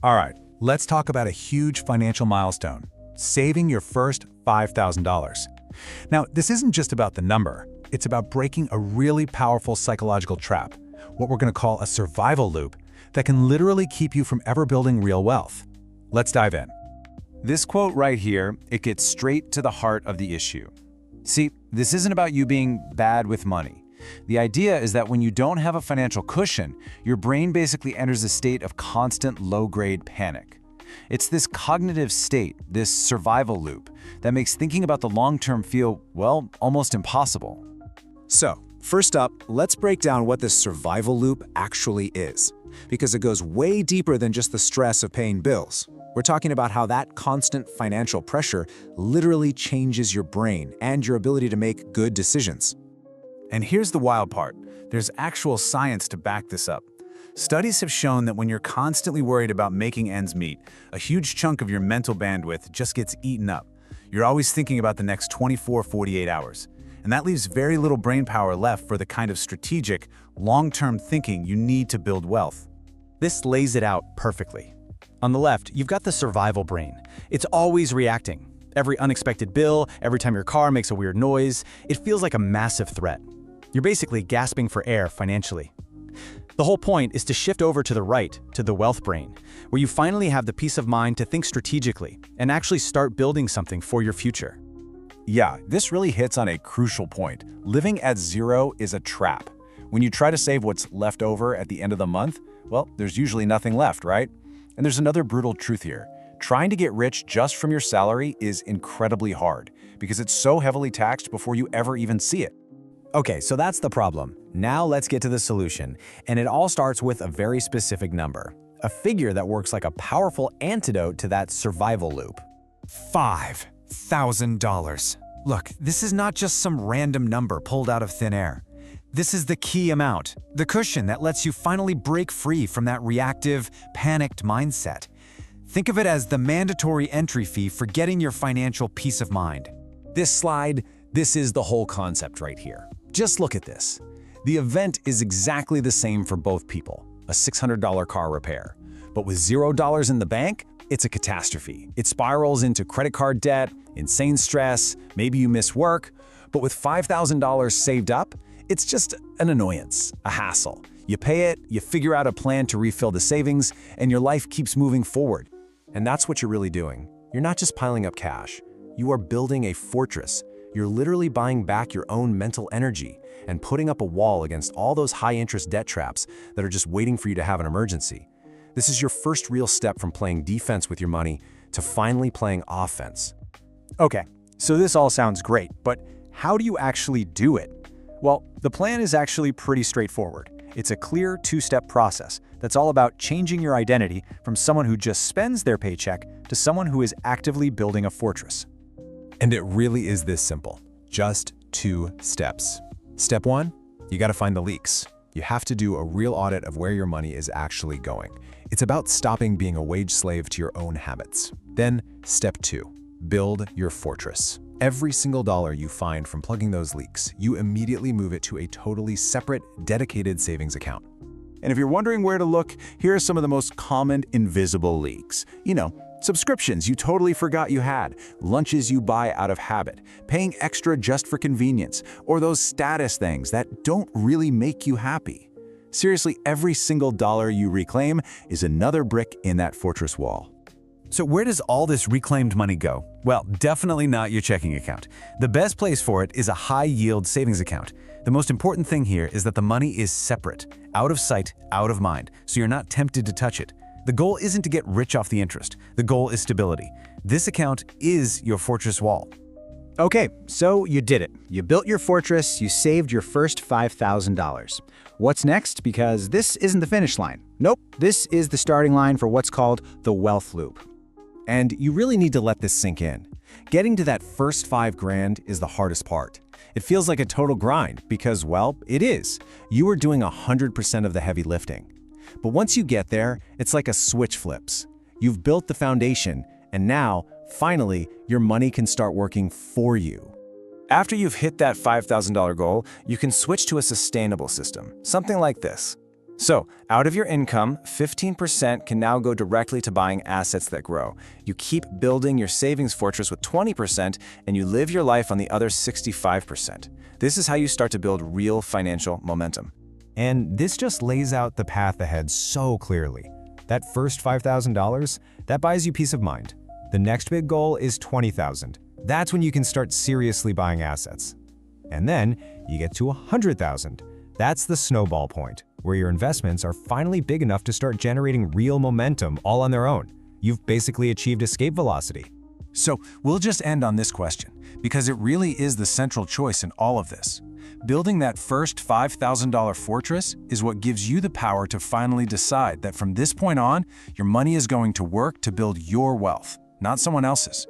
All right, let's talk about a huge financial milestone, saving your first $5,000. Now, this isn't just about the number. It's about breaking a really powerful psychological trap, what we're going to call a survival loop, that can literally keep you from ever building real wealth. Let's dive in. This quote right here, it gets straight to the heart of the issue. See, this isn't about you being bad with money. The idea is that when you don't have a financial cushion, your brain basically enters a state of constant low-grade panic. It's this cognitive state, this survival loop, that makes thinking about the long term feel, well, almost impossible. So, first up, let's break down what this survival loop actually is, because it goes way deeper than just the stress of paying bills. We're talking about how that constant financial pressure literally changes your brain and your ability to make good decisions. And here's the wild part. There's actual science to back this up. Studies have shown that when you're constantly worried about making ends meet, a huge chunk of your mental bandwidth just gets eaten up. You're always thinking about the next 24-48 hours. And that leaves very little brain power left for the kind of strategic, long-term thinking you need to build wealth. This lays it out perfectly. On the left, you've got the survival brain. It's always reacting. Every unexpected bill, every time your car makes a weird noise, it feels like a massive threat. You're basically gasping for air financially. The whole point is to shift over to the right, to the wealth brain, where you finally have the peace of mind to think strategically and actually start building something for your future. Yeah, this really hits on a crucial point. Living at zero is a trap. When you try to save what's left over at the end of the month, well, there's usually nothing left, right? And there's another brutal truth here. Trying to get rich just from your salary is incredibly hard because it's so heavily taxed before you ever even see it. Okay, so that's the problem. Now let's get to the solution, and it all starts with a very specific number, a figure that works like a powerful antidote to that survival loop. $5,000. Look, this is not just some random number pulled out of thin air. This is the key amount, the cushion that lets you finally break free from that reactive, panicked mindset. Think of it as the mandatory entry fee for getting your financial peace of mind. This is the whole concept right here. Just look at this. The event is exactly the same for both people, a $600 car repair. But with $0 in the bank, it's a catastrophe. It spirals into credit card debt, insane stress, maybe you miss work. But with $5,000 saved up, it's just an annoyance, a hassle. You pay it, you figure out a plan to refill the savings, and your life keeps moving forward. And that's what you're really doing. You're not just piling up cash. You are building a fortress. You're literally buying back your own mental energy and putting up a wall against all those high-interest debt traps that are just waiting for you to have an emergency. This is your first real step from playing defense with your money to finally playing offense. Okay, so this all sounds great, but how do you actually do it? Well, the plan is actually pretty straightforward. It's a clear two-step process that's all about changing your identity from someone who just spends their paycheck to someone who is actively building a fortress. And it really is this simple. Just 2 steps. Step 1, you got to find the leaks. You have to do a real audit of where your money is actually going. It's about stopping being a wage slave to your own habits. Then, step 2, build your fortress. Every single dollar you find from plugging those leaks, you immediately move it to a totally separate, dedicated savings account. And if you're wondering where to look, here are some of the most common invisible leaks. Subscriptions you totally forgot you had, lunches you buy out of habit, paying extra just for convenience, or those status things that don't really make you happy. Seriously, every single dollar you reclaim is another brick in that fortress wall. So where does all this reclaimed money go? Well, definitely not your checking account. The best place for it is a high-yield savings account. The most important thing here is that the money is separate, out of sight, out of mind, so you're not tempted to touch it. The goal isn't to get rich off the interest. The goal is stability. This account is your fortress wall. Okay, so you did it. You built your fortress, you saved your first $5,000. What's next? Because this isn't the finish line. Nope, this is the starting line for what's called the wealth loop. And you really need to let this sink in. Getting to that first $5,000 is the hardest part. It feels like a total grind because, well, it is. You are doing 100% of the heavy lifting. But once you get there, it's like a switch flips. You've built the foundation, and now, finally, your money can start working for you. After you've hit that $5,000 goal, you can switch to a sustainable system, something like this. So, out of your income, 15% can now go directly to buying assets that grow. You keep building your savings fortress with 20%, and you live your life on the other 65%. This is how you start to build real financial momentum. And this just lays out the path ahead so clearly. That first $5,000, that buys you peace of mind. The next big goal is $20,000. That's when you can start seriously buying assets. And then you get to $100,000. That's the snowball point, where your investments are finally big enough to start generating real momentum all on their own. You've basically achieved escape velocity. So we'll just end on this question, because it really is the central choice in all of this. Building that first $5,000 fortress is what gives you the power to finally decide that from this point on, your money is going to work to build your wealth, not someone else's.